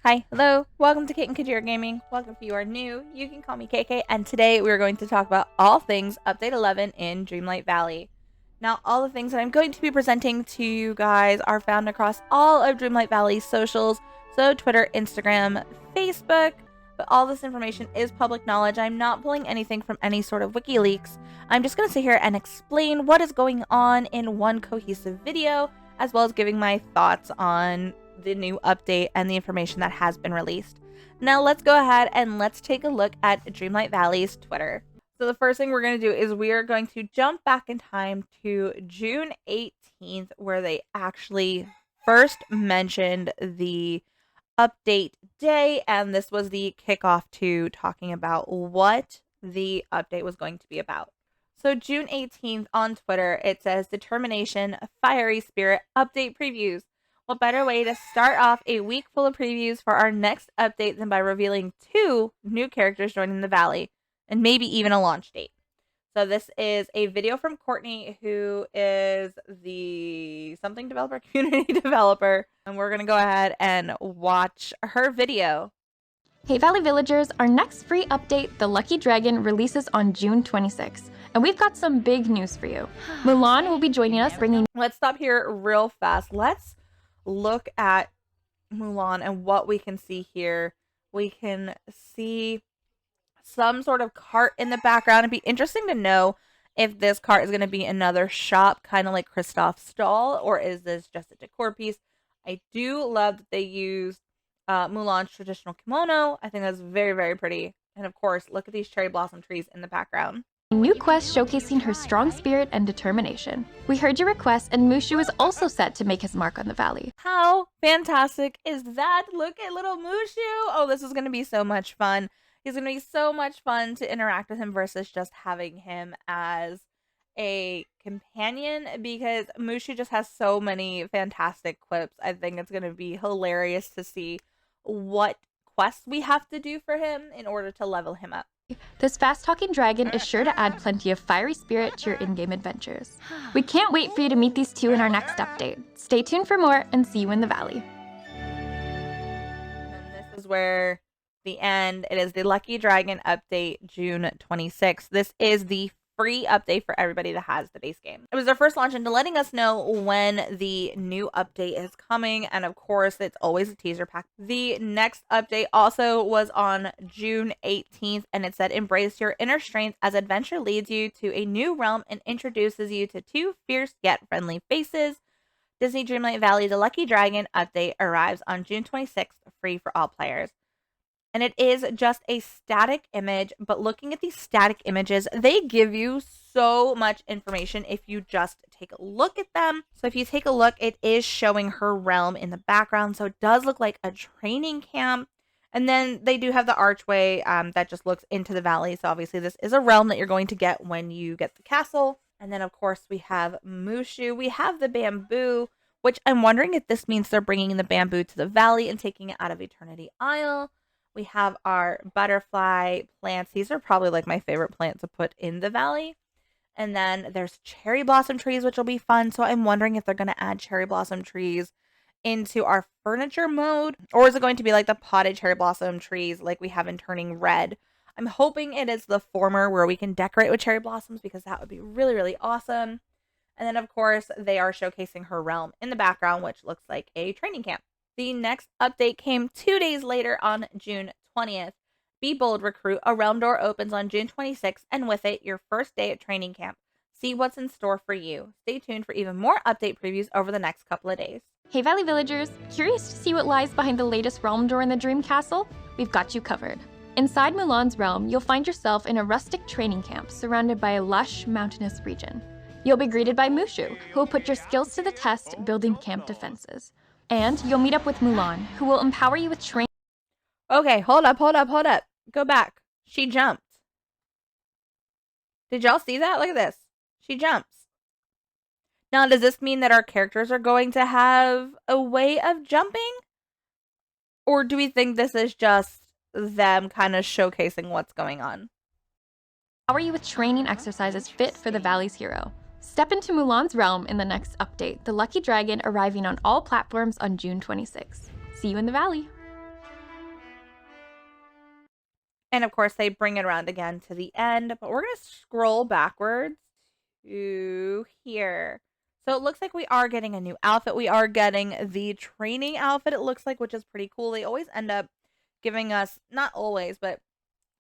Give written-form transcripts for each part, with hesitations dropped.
Hi, hello, welcome to Kate and Kajira Gaming. Welcome if you are new, you can call me KK, and today we're going to talk about all things Update 11 in Dreamlight Valley. Now, all the things that I'm going to be presenting to you guys are found across all of Dreamlight Valley's socials, so Twitter, Instagram, Facebook, but all this information is public knowledge. I'm not pulling anything from any sort of WikiLeaks. I'm just going to sit here and explain what is going on in one cohesive video, as well as giving my thoughts on the new update and the information that has been released. Now let's go ahead and let's take a look at Dreamlight Valley's Twitter. So the first thing we're going to do is we are going to jump back in time to June 18th, where they actually first mentioned the update day, and this was the kickoff to talking about what the update was going to be about. So June 18th on Twitter, it says Determination Fiery Spirit Update Previews. What better way to start off a week full of previews for our next update than by revealing 2 new characters joining the Valley, and maybe even a launch date. So this is a video from Courtney, who is the something developer, community developer, and we're going to go ahead and watch her video. Hey Valley Villagers, our next free update, The Lucky Dragon, releases on June 26th. And we've got some big news for you. Mulan will be joining us bringing... Let's stop here real fast. Let's look at Mulan and what we can see here. We can see some sort of cart in the background. It'd be interesting to know if this cart is going to be another shop, kind of like Kristoff's stall, or is this just a decor piece. I do love that they used Mulan's traditional kimono. I think that's very, very pretty. And of course, look at these cherry blossom trees in the background. A new quest showcasing her strong spirit and determination. We heard your request, and Mushu is also set to make his mark on the Valley. How fantastic is that? Look at little Mushu. Oh, this is going to be so much fun. He's going to be so much fun to interact with him versus just having him as a companion, because Mushu just has so many fantastic quips. I think it's going to be hilarious to see what quests we have to do for him in order to level him up. This fast-talking dragon is sure to add plenty of fiery spirit to your in-game adventures. We can't wait for you to meet these 2 in our next update. Stay tuned for more, and see you in the Valley. And this is where the end. It is the Lucky Dragon update, June 26th. This is the free update for everybody that has the base game. It was their first launch into letting us know when the new update is coming, and of course it's always a teaser pack. The next update also was on June 18th, and it said embrace your inner strength as adventure leads you to a new realm and introduces you to 2 fierce yet friendly faces. Disney Dreamlight Valley The Lucky Dragon update arrives on June 26th, free for all players. And it is just a static image, but looking at these static images, they give you so much information if you just take a look at them. So if you take a look, it is showing her realm in the background. So it does look like a training camp. And then they do have the archway that just looks into the valley. So obviously this is a realm that you're going to get when you get the castle. And then of course we have Mushu. We have the bamboo, which I'm wondering if this means they're bringing the bamboo to the valley and taking it out of Eternity Isle. We have our butterfly plants. These are probably like my favorite plant to put in the valley. And then there's cherry blossom trees, which will be fun. So I'm wondering if they're going to add cherry blossom trees into our furniture mode, or is it going to be like the potted cherry blossom trees like we have in Turning Red? I'm hoping it is the former, where we can decorate with cherry blossoms, because that would be really, really awesome. And then of course they are showcasing her realm in the background, which looks like a training camp. The next update came 2 days later on June 20th. Be bold, recruit. A realm door opens on June 26th, and with it, your first day at training camp. See what's in store for you. Stay tuned for even more update previews over the next couple of days. Hey Valley Villagers, curious to see what lies behind the latest realm door in the Dream Castle? We've got you covered. Inside Mulan's realm, you'll find yourself in a rustic training camp surrounded by a lush, mountainous region. You'll be greeted by Mushu, who will put your skills to the test building camp defenses. And you'll meet up with Mulan, who will empower you with training. Okay, hold up. Go back. She jumped. Did y'all see that? Look at this. She jumps. Now, does this mean that our characters are going to have a way of jumping? Or do we think this is just them kind of showcasing what's going on? Empower you with training exercises fit for the Valley's hero. Step into Mulan's realm in the next update, The Lucky Dragon, arriving on all platforms on June 26th. See you in the Valley. And of course, they bring it around again to the end, but we're going to scroll backwards to here. So it looks like we are getting a new outfit. We are getting the training outfit, it looks like, which is pretty cool. They always end up giving us, not always, but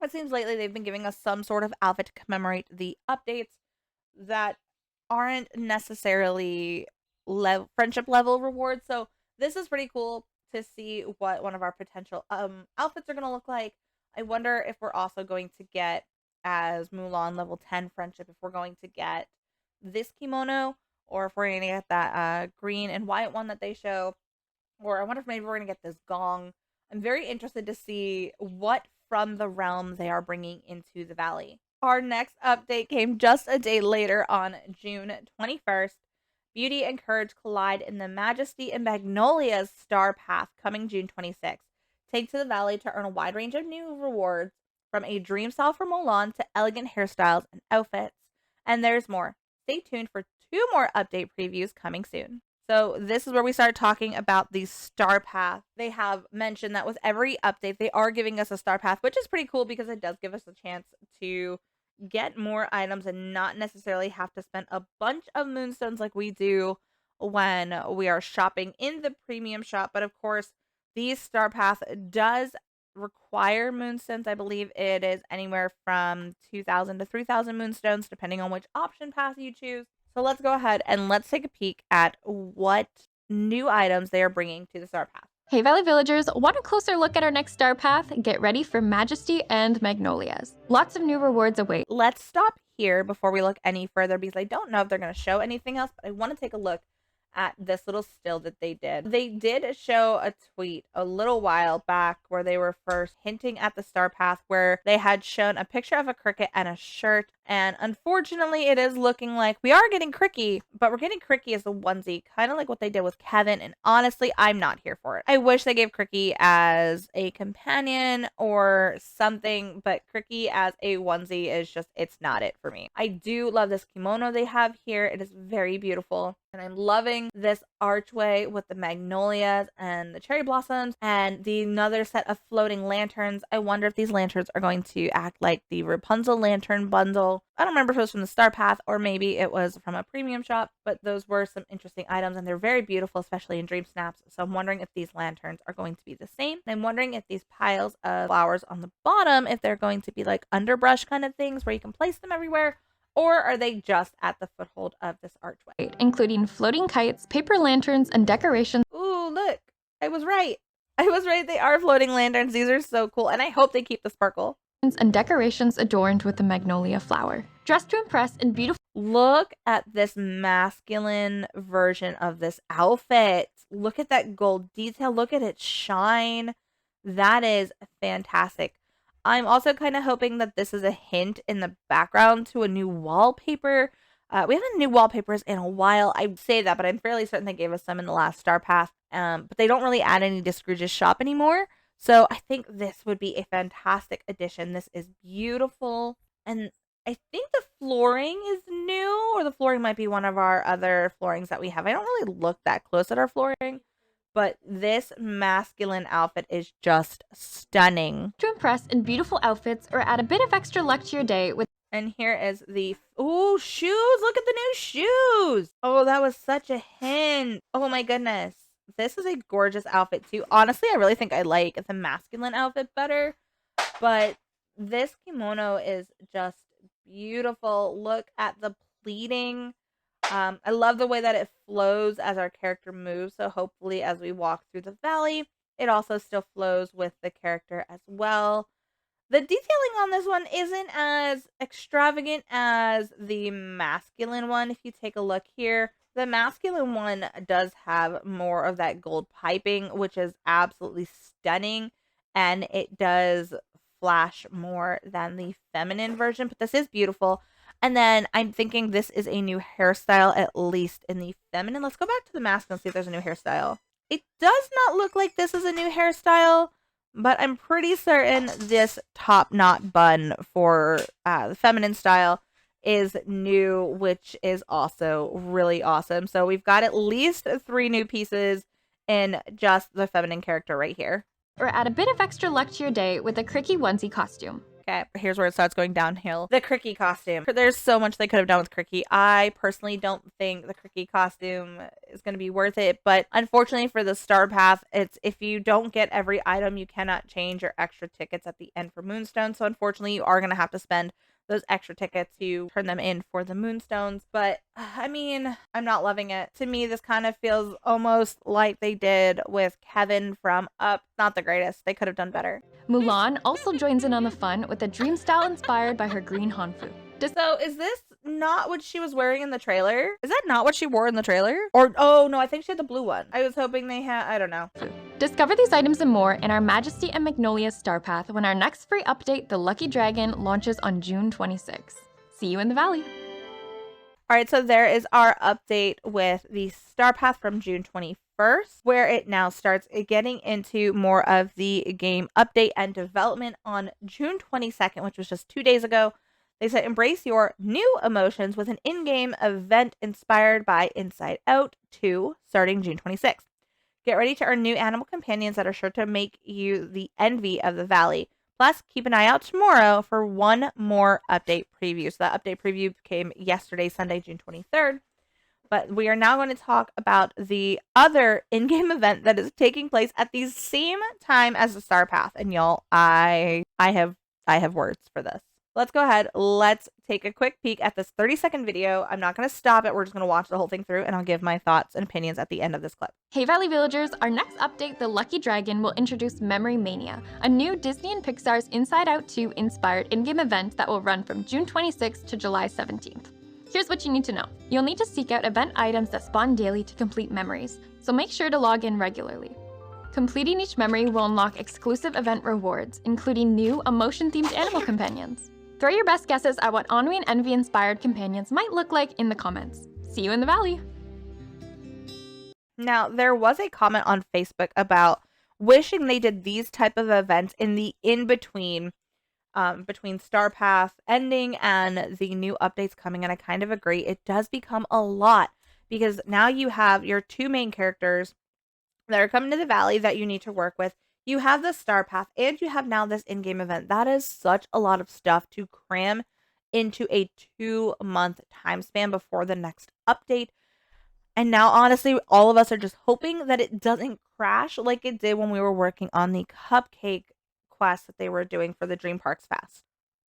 it seems lately they've been giving us some sort of outfit to commemorate the updates that aren't necessarily friendship level rewards. So this is pretty cool to see what one of our potential outfits are going to look like. I wonder if we're also going to get, as Mulan level 10 friendship, if we're going to get this kimono, or if we're going to get that green and white one that they show, or I wonder if maybe we're going to get this gong. I'm very interested to see what from the realm they are bringing into the valley. Our next update came just a day later on June 21st. Beauty and Courage collide in the Majesty and Magnolia's Star Path coming June 26th. Take to the valley to earn a wide range of new rewards, from a dream style for Mulan to elegant hairstyles and outfits. And there's more. Stay tuned for 2 more update previews coming soon. So this is where we start talking about the Star Path. They have mentioned that with every update, they are giving us a Star Path, which is pretty cool because it does give us a chance to get more items and not necessarily have to spend a bunch of moonstones like we do when we are shopping in the premium shop. But of course, these Star Path does require moonstones. I believe it is anywhere from 2,000 to 3,000 moonstones, depending on which option path you choose. So let's go ahead and let's take a peek at what new items they are bringing to the Star Path. Hey Valley Villagers, want a closer look at our next Star Path? Get ready for Majesty and Magnolias. Lots of new rewards await. Let's stop here before we look any further because I don't know if they're going to show anything else, but I want to take a look at this little still that they did. They did show a tweet a little while back where they were first hinting at the Star Path, where they had shown a picture of a cricket and a shirt. And unfortunately, it is looking like we are getting Cricky, but we're getting Cricky as a onesie, kind of like what they did with Kevin. And honestly, I'm not here for it. I wish they gave Cricky as a companion or something, but Cricky as a onesie is just, it's not it for me. I do love this kimono they have here. It is very beautiful. And I'm loving this archway with the magnolias and the cherry blossoms and another set of floating lanterns. I wonder if these lanterns are going to act like the Rapunzel lantern bundle. I don't remember if it was from the Star Path or maybe it was from a premium shop, but those were some interesting items and they're very beautiful, especially in Dream Snaps. So I'm wondering if these lanterns are going to be the same. And I'm wondering if these piles of flowers on the bottom, if they're going to be like underbrush kind of things where you can place them everywhere, or are they just at the foothold of this archway? Including floating kites, paper lanterns, and decorations. Ooh, look. I was right. I was right. They are floating lanterns. These are so cool. And I hope they keep the sparkle. And decorations adorned with the magnolia flower. Dressed to impress in beautiful. Look at this masculine version of this outfit. Look at that gold detail. Look at it shine. That is fantastic. I'm also kind of hoping that this is a hint in the background to a new wallpaper. We haven't new wallpapers in a while. I say that, but I'm fairly certain they gave us some in the last Star Path. But they don't really add any to Scrooge's shop anymore. So I think this would be a fantastic addition. This is beautiful. And I think the flooring is new, or the flooring might be one of our other floorings that we have. I don't really look that close at our flooring, but this masculine outfit is just stunning. To impress in beautiful outfits or add a bit of extra luck to your day with. And here is the, oh, shoes. Look at the new shoes. Oh, that was such a hint. Oh my goodness. This is a gorgeous outfit too. Honestly, I really think I like the masculine outfit better, but this kimono is just beautiful. Look at the pleating. I love the way that it flows as our character moves. So hopefully as we walk through the valley, it also still flows with the character as well. The detailing on this one isn't as extravagant as the masculine one. If you take a look here, the masculine one does have more of that gold piping, which is absolutely stunning. And it does flash more than the feminine version, but this is beautiful. And then I'm thinking this is a new hairstyle, at least in the feminine. Let's go back to the masculine and see if there's a new hairstyle. It does not look like this is a new hairstyle, but I'm pretty certain this top knot bun for the feminine style is new, which is also really awesome. So we've got at least 3 new pieces in just the feminine character right here. Or add a bit of extra luck to your day with a Cricky onesie costume. Okay, here's where it starts going downhill. The Cricky costume. There's so much they could have done with Cricky. I personally don't think the Cricky costume is going to be worth it, but unfortunately for the Star Path, it's if you don't get every item, you cannot change your extra tickets at the end for Moonstone. So unfortunately, you are going to have to spend those extra tickets to turn them in for the Moonstones. But I mean, I'm not loving it. To me, this kind of feels almost like they did with Kevin from Up. Not the greatest. They could have done better. Mulan also joins in on the fun with a dream style inspired by her green Hanfu. So is this not what she was wearing in the trailer? Is that not what she wore in the trailer? Or, oh no, I think she had the blue one. I was hoping they had, I don't know. Discover these items and more in our Majesty and Magnolia Star Path when our next free update, the Lucky Dragon, launches on June 26. See you in the valley. All right, so there is our update with the Star Path from June 21st, where it now starts getting into more of the game update and development on June 22nd, which was just 2 days ago. They said, embrace your new emotions with an in-game event inspired by Inside Out 2, starting June 26th. Get ready to earn new animal companions that are sure to make you the envy of the valley. Plus, keep an eye out tomorrow for one more update preview. So that update preview came yesterday, Sunday, June 23rd. But we are now going to talk about the other in-game event that is taking place at the same time as the Star Path. And y'all, I have words for this. Let's go ahead. Let's take a quick peek at this 30-second video. I'm not going to stop it. We're just going to watch the whole thing through, and I'll give my thoughts and opinions at the end of this clip. Hey Valley Villagers, our next update, the Lucky Dragon, will introduce Memory Mania, a new Disney and Pixar's Inside Out 2 inspired in-game event that will run from June 26th to July 17th. Here's what you need to know. You'll need to seek out event items that spawn daily to complete memories, so make sure to log in regularly. Completing each memory will unlock exclusive event rewards, including new emotion-themed animal companions. Throw your best guesses at what Ennui and Envy inspired companions might look like in the comments. See you in the valley! Now, there was a comment on Facebook about wishing they did these type of events in the in-between, between Star Path ending and the new updates coming, and I kind of agree. It does become a lot, because now you have your two main characters that are coming to the valley that you need to work with. You have the Star Path, and you have now this in-game event. That is such a lot of stuff to cram into a 2-month time span before the next update. And now, honestly, all of us are just hoping that it doesn't crash like it did when we were working on the cupcake quest that they were doing for the Dream Parks Fest.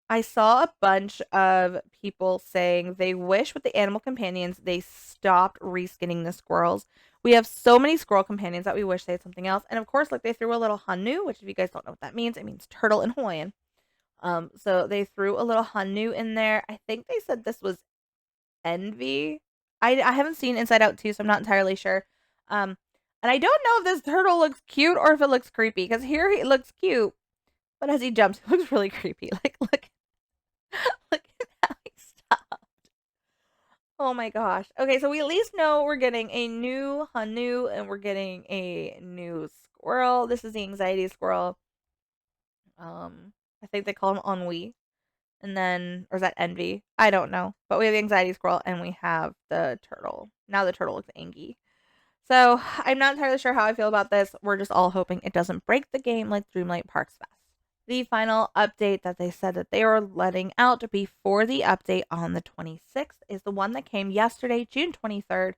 I saw a bunch of people saying they wish with the animal companions they stopped reskinning the squirrels. We have so many squirrel companions that we wish they had something else. And of course, like, they threw a little Hanu, which if you guys don't know what that means, it means turtle in Hawaiian. So they threw a little Hanu in there. I think they said this was Envy. I haven't seen Inside Out 2, so I'm not entirely sure. And I don't know if this turtle looks cute or if it looks creepy, because here he looks cute, but as he jumps, he looks really creepy. Like, look at how he stopped. Oh my gosh. Okay, so we at least know we're getting a new Hanu and we're getting a new squirrel. This is the anxiety squirrel. I think they call him Ennui. And then, or is that Envy? I don't know. But we have the anxiety squirrel and we have the turtle. Now the turtle looks angry. So I'm not entirely sure how I feel about this. We're just all hoping it doesn't break the game like Dreamlight Parks Fest. The final update that they said that they were letting out before the update on the 26th is the one that came yesterday, June 23rd,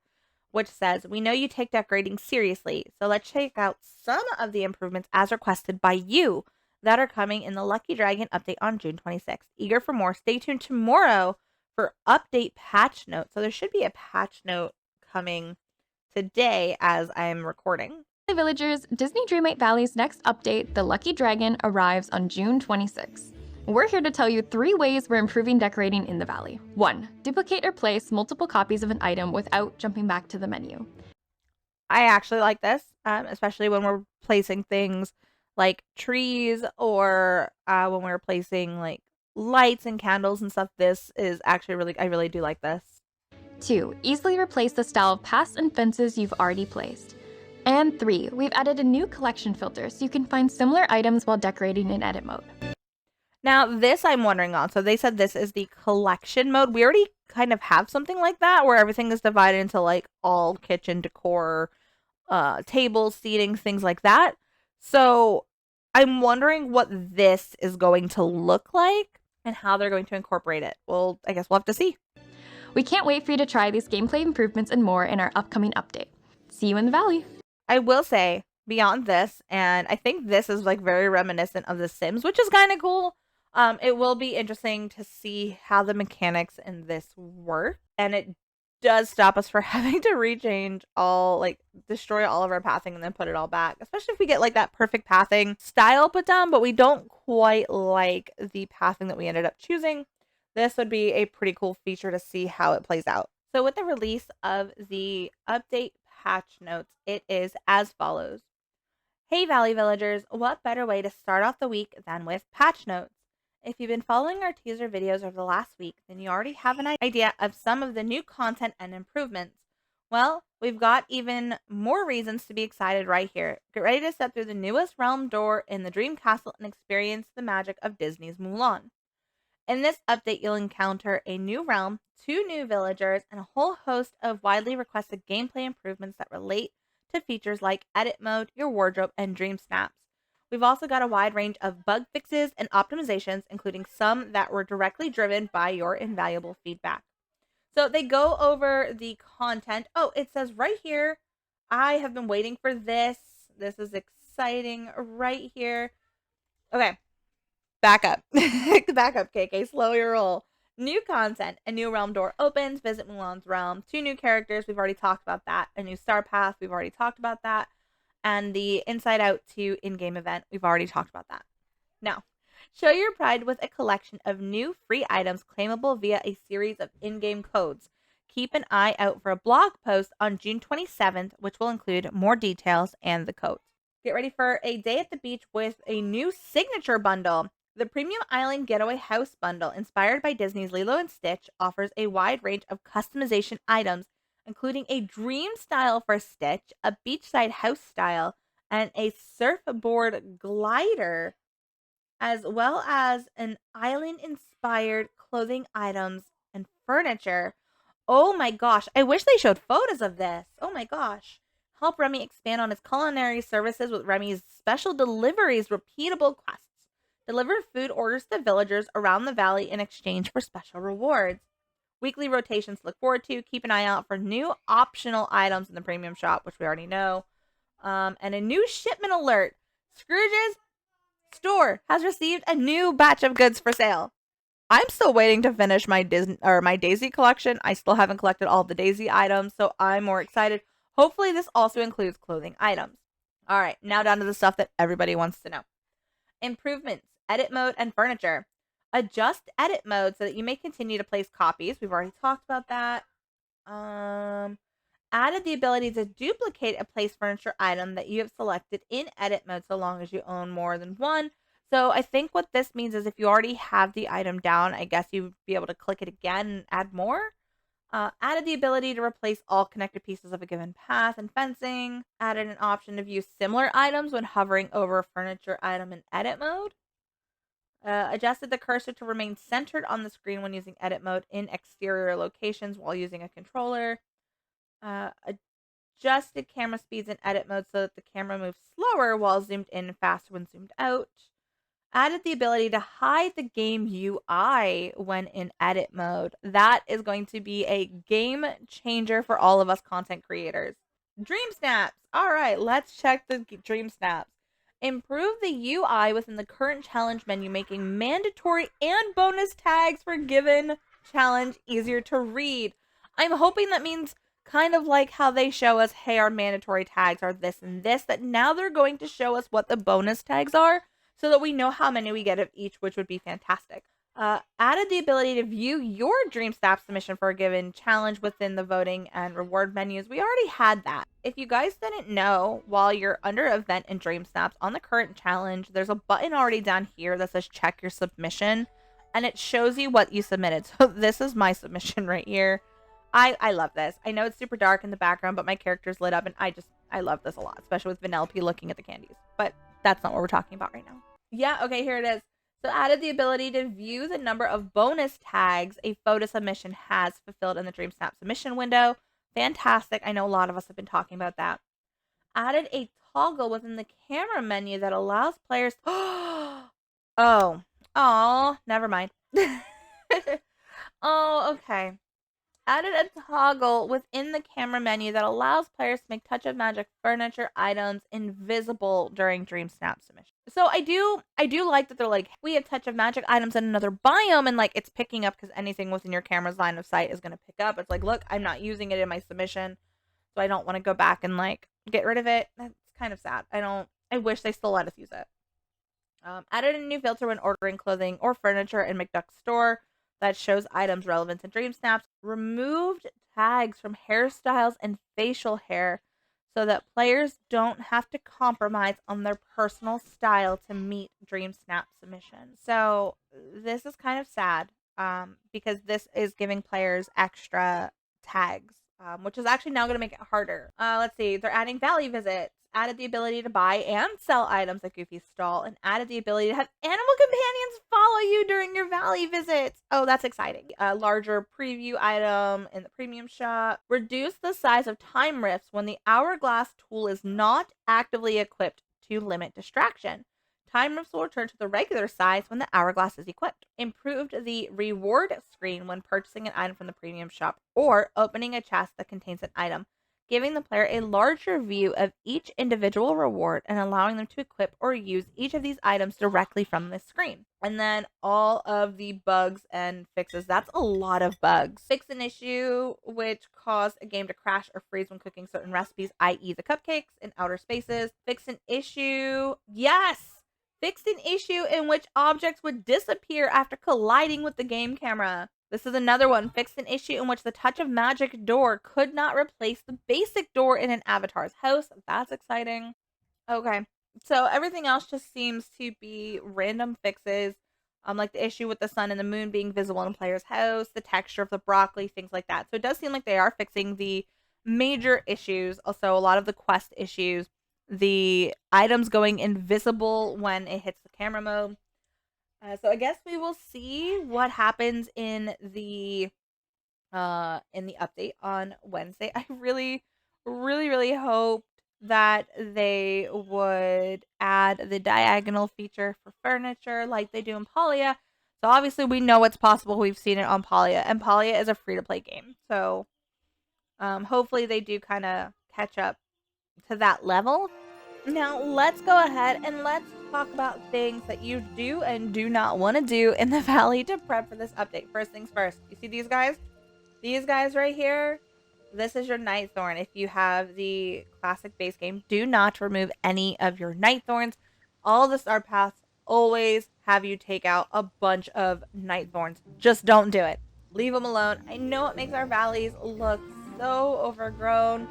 which says, we know you take decorating seriously, so let's check out some of the improvements as requested by you that are coming in the Lucky Dragon update on June 26th. Eager for more? Stay tuned tomorrow for update patch notes. So there should be a patch note coming today as I'm recording. Villagers, Disney Dreamlight Valley's next update, the Lucky Dragon, arrives on June 26. We're here to tell you 3 ways we're improving decorating in the valley. 1. Duplicate or place multiple copies of an item without jumping back to the menu. I actually like this, especially when we're placing things like trees or when we're placing like lights and candles and stuff. This is actually I really do like this. 2. Easily replace the style of paths and fences you've already placed. And 3, we've added a new collection filter so you can find similar items while decorating in edit mode. Now, this I'm wondering on. So they said this is the collection mode. We already kind of have something like that where everything is divided into like all kitchen decor, tables, seating, things like that. So I'm wondering what this is going to look like and how they're going to incorporate it. Well, I guess we'll have to see. We can't wait for you to try these gameplay improvements and more in our upcoming update. See you in the valley. I will say, beyond this, and I think this is like very reminiscent of The Sims, which is kind of cool. It will be interesting to see how the mechanics in this work, and it does stop us from having to rechange all, like, destroy all of our pathing and then put it all back. Especially if we get like that perfect pathing style put down, but we don't quite like the pathing that we ended up choosing. This would be a pretty cool feature to see how it plays out. So with the release of the update patch notes, it is as follows. Hey Valley Villagers, what better way to start off the week than with patch notes? If you've been following our teaser videos over the last week, then you already have an idea of some of the new content and improvements. Well, we've got even more reasons to be excited right here. Get ready to step through the newest realm door in the Dream Castle and experience the magic of Disney's Mulan. In this update, you'll encounter a new realm, 2 new villagers, and a whole host of widely requested gameplay improvements that relate to features like edit mode, your wardrobe, and dream snaps. We've also got a wide range of bug fixes and optimizations, including some that were directly driven by your invaluable feedback. So they go over the content. Oh, it says right here, I have been waiting for this. This is exciting right here. Okay, back up. Back up, KK. Slow your roll. New content. A new realm door opens. Visit Mulan's realm. 2 new characters. We've already talked about that. A new star path. We've already talked about that. And the Inside Out 2 in-game event. We've already talked about that. Now, show your pride with a collection of new free items claimable via a series of in-game codes. Keep an eye out for a blog post on June 27th, which will include more details and the codes. Get ready for a day at the beach with a new signature bundle. The Premium Island Getaway House Bundle, inspired by Disney's Lilo and Stitch, offers a wide range of customization items, including a dream style for Stitch, a beachside house style, and a surfboard glider, as well as an island-inspired clothing items and furniture. Oh my gosh, I wish they showed photos of this. Oh my gosh. Help Remy expand on its culinary services with Remy's special deliveries, repeatable quests. Deliver food orders to villagers around the valley in exchange for special rewards. Weekly rotations to look forward to. Keep an eye out for new optional items in the premium shop, which we already know. And a new shipment alert. Scrooge's store has received a new batch of goods for sale. I'm still waiting to finish my Daisy collection. I still haven't collected all the Daisy items, so I'm more excited. Hopefully this also includes clothing items. All right, now down to the stuff that everybody wants to know. Improvements, edit mode, and furniture. Adjust edit mode so that you may continue to place copies. We've already talked about that. Added the ability to duplicate a placed furniture item that you have selected in edit mode so long as you own more than one. So I think what this means is if you already have the item down, I guess you'd be able to click it again and add more. Added the ability to replace all connected pieces of a given path and fencing. Added an option to view similar items when hovering over a furniture item in edit mode. Adjusted the cursor to remain centered on the screen when using edit mode in exterior locations while using a controller. Adjusted camera speeds in edit mode so that the camera moves slower while zoomed in and faster when zoomed out. Added the ability to hide the game UI when in edit mode. That is going to be a game changer for all of us content creators. Dream snaps. All right, let's check the dream snaps. Improve the UI within the current challenge menu, making mandatory and bonus tags for given challenge easier to read. I'm hoping that means kind of like how they show us, hey, our mandatory tags are this and this, that now they're going to show us what the bonus tags are so that we know how many we get of each, which would be fantastic. Added the ability to view your Dream Snap submission for a given challenge within the voting and reward menus. We already had that. If you guys didn't know, while you're under event in Dream Snaps on the current challenge, there's a button already down here that says check your submission, and it shows you what you submitted. So this is my submission right here. I love this. I know it's super dark in the background, but my character's lit up, and I love this a lot, especially with Vanellope looking at the candies. But that's not what we're talking about right now. Yeah, okay, here it is. So added the ability to view the number of bonus tags a photo submission has fulfilled in the DreamSnap submission window. Fantastic. I know a lot of us have been talking about that. Added a toggle within the camera menu that allows players. Never mind. Oh, okay. Added a toggle within the camera menu that allows players to make touch of magic furniture items invisible during Dream Snap submission. So I do like that they're like, we have touch of magic items in another biome, and like it's picking up because anything within your camera's line of sight is gonna pick up. It's like, look, I'm not using it in my submission, so I don't want to go back and like get rid of it. That's kind of sad. I wish they still let us use it. Added a new filter when ordering clothing or furniture in McDuck's store that shows items relevant to Dream Snaps. Removed tags from hairstyles and facial hair so that players don't have to compromise on their personal style to meet Dream Snap submissions. So this is kind of sad because this is giving players extra tags, which is actually now going to make it harder. Let's see. They're adding valley visits, added the ability to buy and sell items at Goofy's stall, and added the ability to have animal companions follow you during your valley visits. Oh, that's exciting. A larger preview item in the premium shop. Reduce the size of time rifts when the hourglass tool is not actively equipped to limit distraction. Time rifts will return to the regular size when the hourglass is equipped. Improved the reward screen when purchasing an item from the premium shop or opening a chest that contains an item, giving the player a larger view of each individual reward and allowing them to equip or use each of these items directly from the screen. And then all of the bugs and fixes. That's a lot of bugs. Fix an issue which caused a game to crash or freeze when cooking certain recipes, i.e. the cupcakes in outer spaces. Fix an issue. Yes! Fixed an issue in which objects would disappear after colliding with the game camera. This is another one. Fixed an issue in which the touch of magic door could not replace the basic door in an avatar's house. That's exciting. Okay. So everything else just seems to be random fixes. Like the issue with the sun and the moon being visible in a player's house, the texture of the broccoli, things like that. So it does seem like they are fixing the major issues. Also, a lot of the quest issues, the items going invisible when it hits the camera mode. So I guess we will see what happens in the update on Wednesday. I really, really, really hoped that they would add the diagonal feature for furniture like they do in Palia. So obviously we know it's possible. We've seen it on Palia, and Palia is a free-to-play game. So hopefully they do kind of catch up to that level. Now let's go ahead and let's talk about things that you do and do not want to do in the valley to prep for this update. First things first, you see these guys? These guys right here, this is your Night Thorn. If you have the classic base game, do not remove any of your Night Thorns. All the star paths always have you take out a bunch of Night Thorns. Just don't do it. Leave them alone. I know it makes our valleys look so overgrown,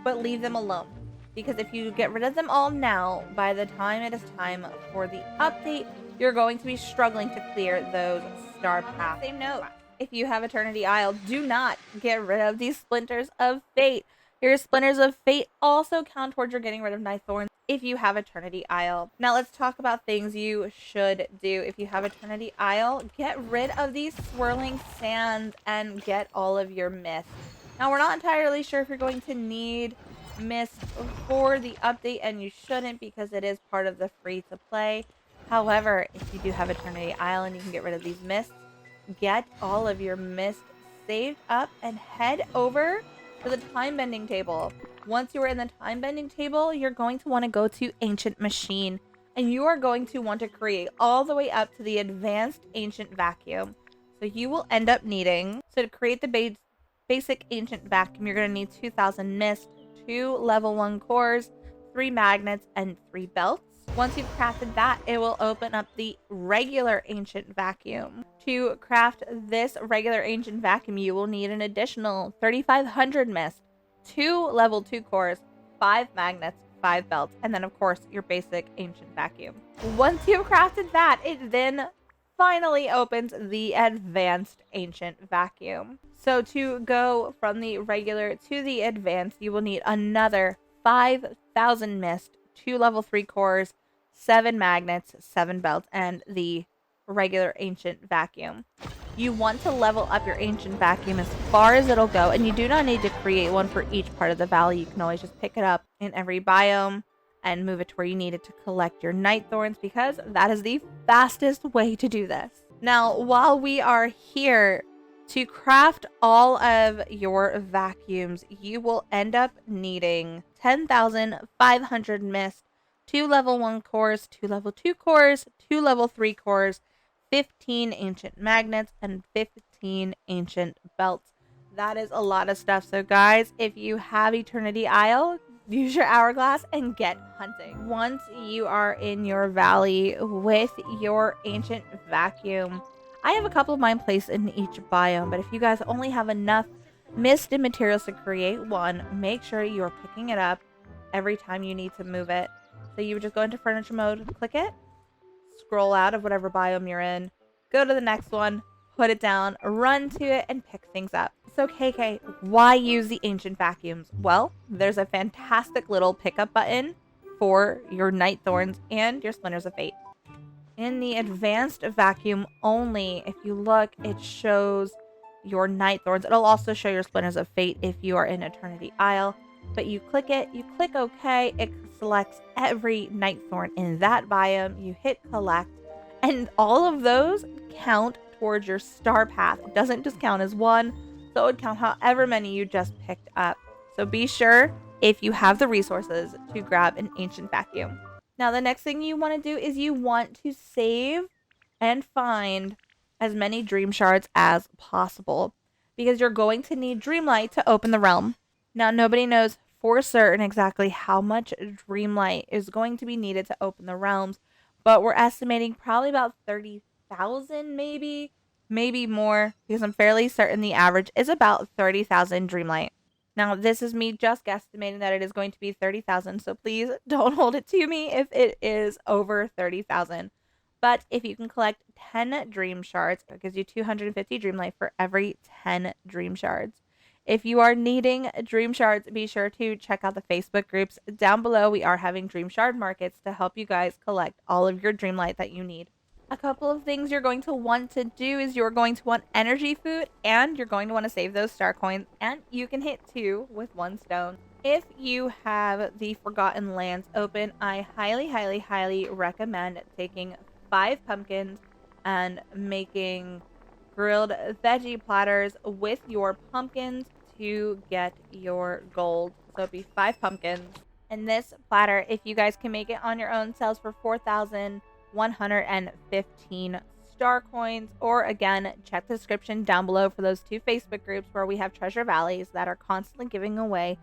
but leave them alone. Because if you get rid of them all now, by the time it is time for the update, you're going to be struggling to clear those star paths. Same note, if you have Eternity Isle, do not get rid of these Splinters of Fate. Your Splinters of Fate also count towards your getting rid of Night Thorns if you have Eternity Isle. Now let's talk about things you should do if you have Eternity Isle. Get rid of these swirling sands and get all of your myths. Now we're not entirely sure if you're going to need mist for the update, and you shouldn't because it is part of the free to play. However, if you do have Eternity Isle and you can get rid of these mists, get all of your mist saved up and head over to the time bending table. Once you are in the time bending table, you're going to want to go to Ancient Machine, and you are going to want to create all the way up to the advanced Ancient Vacuum. So you will end up needing, so to create the basic Ancient Vacuum, you're going to need 2000 mist, 2 level 1 cores, 3 magnets, and 3 belts. Once you've crafted that, it will open up the regular Ancient Vacuum. To craft this regular Ancient Vacuum, you will need an additional 3500 mist, 2 level 2 cores, 5 magnets, 5 belts, and then of course your basic Ancient Vacuum. Once you've crafted that, it then finally opens the advanced Ancient Vacuum. So to go from the regular to the advanced, you will need another 5000 mist, 2 level 3 cores, 7 magnets, 7 belts, and the regular Ancient Vacuum. You want to level up your Ancient Vacuum as far as it'll go, and you do not need to create one for each part of the valley. You can always just pick it up in every biome and move it to where you need it to collect your night thorns, because that is the fastest way to do this. Now, while we are here, to craft all of your vacuums, you will end up needing 10,500 mist, 2 level 1 cores, 2 level 2 cores, 2 level 3 cores, 15 ancient magnets, and 15 ancient belts. That is a lot of stuff. So guys, if you have Eternity Isle, use your hourglass and get hunting. Once you are in your valley with your ancient vacuum, I have a couple of mine placed in each biome, but if you guys only have enough mist and materials to create one, make sure you are picking it up every time you need to move it. So you would just go into furniture mode, click it, scroll out of whatever biome you're in, go to the next one, put it down, run to it, and pick things up. So KK, why use the ancient vacuums? Well, there's a fantastic little pickup button for your night thorns and your splinters of fate. In the advanced vacuum only, if you look, it shows your night thorns. It'll also show your splinters of fate if you are in Eternity Isle. But you click it, you click OK, it selects every night thorn in that biome, you hit collect, and all of those count towards your star path. It doesn't just count as one, so it would count however many you just picked up. So be sure, if you have the resources, to grab an ancient vacuum. Now, the next thing you want to do is you want to save and find as many dream shards as possible, because you're going to need Dreamlight to open the realm. Now, nobody knows for certain exactly how much Dreamlight is going to be needed to open the realms, but we're estimating probably about 30,000, maybe more, because I'm fairly certain the average is about 30,000 Dreamlight. Now, this is me just guesstimating that it is going to be 30,000, so please don't hold it to me if it is over 30,000. But if you can collect 10 dream shards, it gives you 250 Dreamlight for every 10 dream shards. If you are needing dream shards, be sure to check out the Facebook groups. Down below, we are having dream shard markets to help you guys collect all of your Dreamlight that you need. A couple of things you're going to want to do is you're going to want energy food, and you're going to want to save those star coins, and you can hit 2 with 1 stone. If you have the Forgotten Lands open, I highly recommend taking 5 pumpkins and making grilled veggie platters with your pumpkins to get your gold. So it'd be 5 pumpkins. And this platter, if you guys can make it on your own, sells for 4,115 star coins. Or again, check the description down below for those 2 Facebook groups where we have treasure valleys that are constantly giving away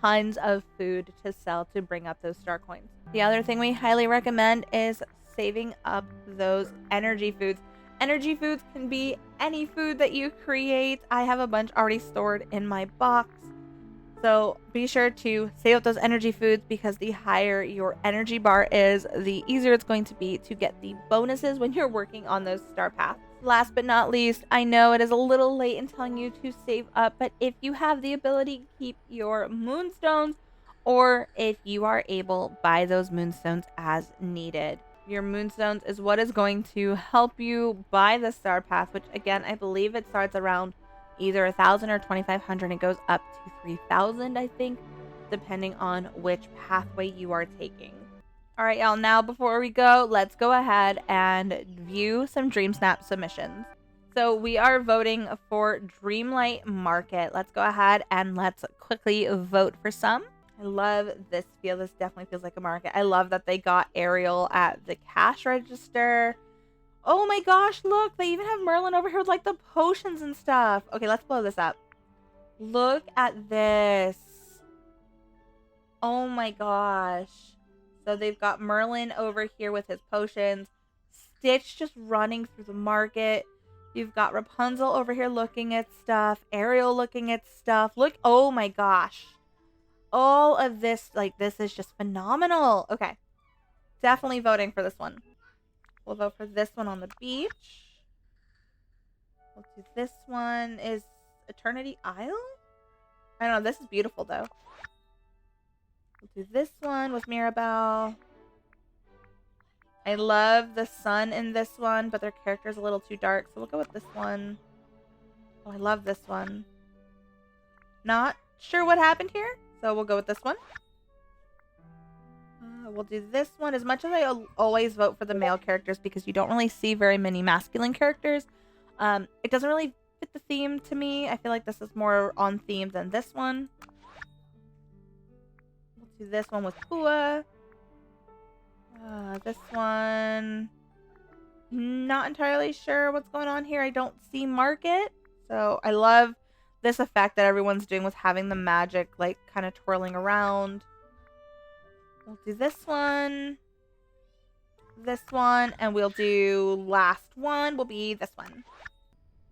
tons of food to sell to bring up those star coins. The other thing we highly recommend is saving up those energy foods. Energy foods can be any food that you create. I have a bunch already stored in my box. So be sure to save up those energy foods, because the higher your energy bar is, the easier it's going to be to get the bonuses when you're working on those star paths. Last but not least, I know it is a little late in telling you to save up, but if you have the ability, keep your moonstones, or if you are able, buy those moonstones as needed. Your moonstones is what is going to help you buy the star path, which again, I believe it starts around either 1,000 or 2,500. It goes up to 3,000, I think, depending on which pathway you are taking. All right, y'all. Now, before we go, let's go ahead and view some Dream Snap submissions. So we are voting for Dreamlight Market. Let's go ahead and let's quickly vote for some. I love this feel. This definitely feels like a market. I love that they got Ariel at the cash register. Oh my gosh, look, they even have Merlin over here with like the potions and stuff. Okay, let's blow this up. Look at this. Oh my gosh. So they've got Merlin over here with his potions. Stitch just running through the market. You've got Rapunzel over here looking at stuff. Ariel looking at stuff. Look, oh my gosh. All of this, like, this is just phenomenal. Okay. Definitely voting for this one. We'll vote for this one on the beach. We'll do this one. Is Eternity Isle? I don't know. This is beautiful, though. We'll do this one with Mirabelle. I love the sun in this one, but their character's a little too dark, so we'll go with this one. Oh, I love this one. Not sure what happened here, so we'll go with this one. We'll do this one. As much as I always vote for the male characters because you don't really see very many masculine characters, it doesn't really fit the theme to me. I feel like this is more on theme than this one. We'll do this one with Pua. This one, not entirely sure what's going on here. I don't see Market. So I love this effect that everyone's doing with having the magic like kind of twirling around. We'll do this one, and we'll do last one will be this one.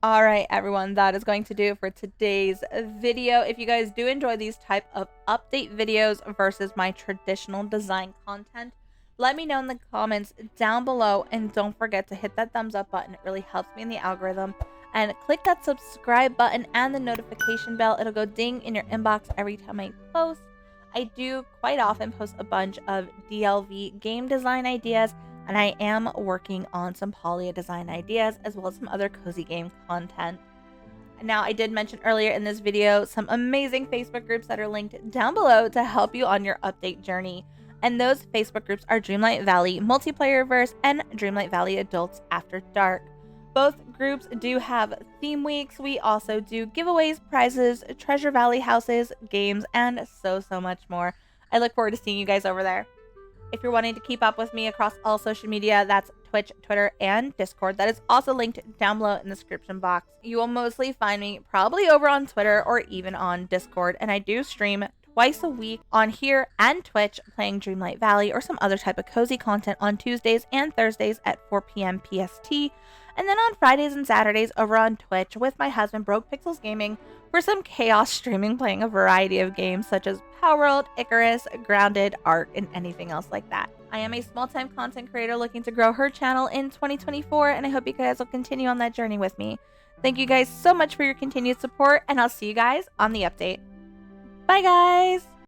All right, everyone, that is going to do it for today's video. If you guys do enjoy these type of update videos versus my traditional design content, let me know in the comments down below, and don't forget to hit that thumbs up button. It really helps me in the algorithm. And click that subscribe button and the notification bell. It'll go ding in your inbox every time I post. I do quite often post a bunch of DLV game design ideas, and I am working on some Polia design ideas as well as some other cozy game content. Now, I did mention earlier in this video some amazing Facebook groups that are linked down below to help you on your update journey. And those Facebook groups are Dreamlight Valley Multiplayerverse and Dreamlight Valley Adults After Dark. Both groups do have theme weeks. We also do giveaways, prizes, Treasure Valley houses, games, and so much more. I look forward to seeing you guys over there. If you're wanting to keep up with me across all social media, that's Twitch, Twitter, and Discord. That is also linked down below in the description box. You will mostly find me probably over on Twitter or even on Discord, and I do stream twice a week on here and Twitch playing Dreamlight Valley or some other type of cozy content on Tuesdays and Thursdays at 4 p.m. PST. And then on Fridays and Saturdays over on Twitch with my husband Broke Pixels Gaming for some chaos streaming, playing a variety of games such as Power World, Icarus, Grounded, Ark, and anything else like that. I am a small-time content creator looking to grow her channel in 2024, and I hope you guys will continue on that journey with me. Thank you guys so much for your continued support, and I'll see you guys on the update. Bye, guys!